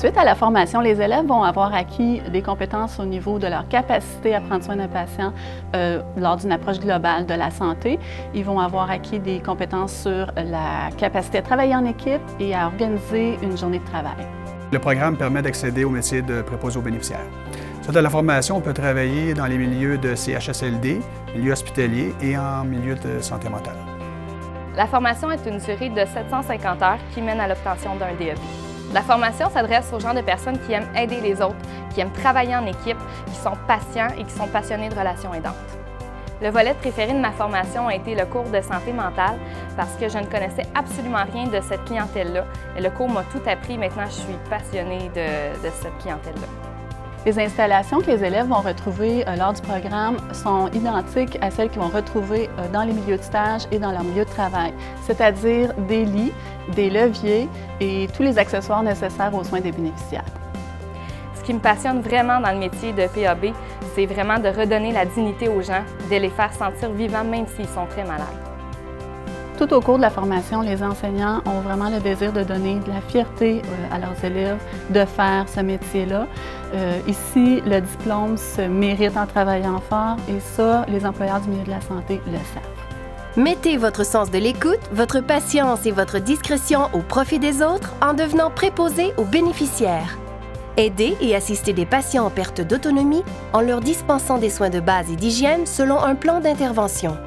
Suite à la formation, les élèves vont avoir acquis des compétences au niveau de leur capacité à prendre soin d'un patient lors d'une approche globale de la santé. Ils vont avoir acquis des compétences sur la capacité à travailler en équipe et à organiser une journée de travail. Le programme permet d'accéder au métier de préposé aux bénéficiaires. Suite à la formation, on peut travailler dans les milieux de CHSLD, milieu hospitalier et en milieu de santé mentale. La formation est une durée de 750 heures qui mène à l'obtention d'un DEP. La formation s'adresse aux gens de personnes qui aiment aider les autres, qui aiment travailler en équipe, qui sont patients et qui sont passionnés de relations aidantes. Le volet préféré de ma formation a été le cours de santé mentale parce que je ne connaissais absolument rien de cette clientèle-là. Le cours m'a tout appris. Maintenant, je suis passionnée de cette clientèle-là. Les installations que les élèves vont retrouver lors du programme sont identiques à celles qu'ils vont retrouver dans les milieux de stage et dans leur milieu de travail, c'est-à-dire des lits, des leviers et tous les accessoires nécessaires aux soins des bénéficiaires. Ce qui me passionne vraiment dans le métier de PAB, c'est vraiment de redonner la dignité aux gens, de les faire sentir vivants même s'ils sont très malades. Tout au cours de la formation, les enseignants ont vraiment le désir de donner de la fierté à leurs élèves de faire ce métier-là. Ici, le diplôme se mérite en travaillant fort et ça, les employeurs du milieu de la santé le savent. Mettez votre sens de l'écoute, votre patience et votre discrétion au profit des autres en devenant préposé aux bénéficiaires. Aidez et assistez des patients en perte d'autonomie en leur dispensant des soins de base et d'hygiène selon un plan d'intervention.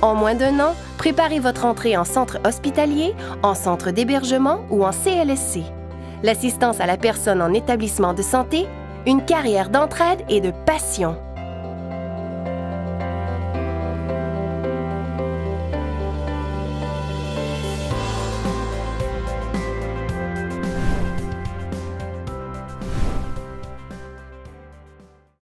En moins d'1 an, préparez votre entrée en centre hospitalier, en centre d'hébergement ou en CLSC. L'assistance à la personne en établissement de santé, une carrière d'entraide et de passion.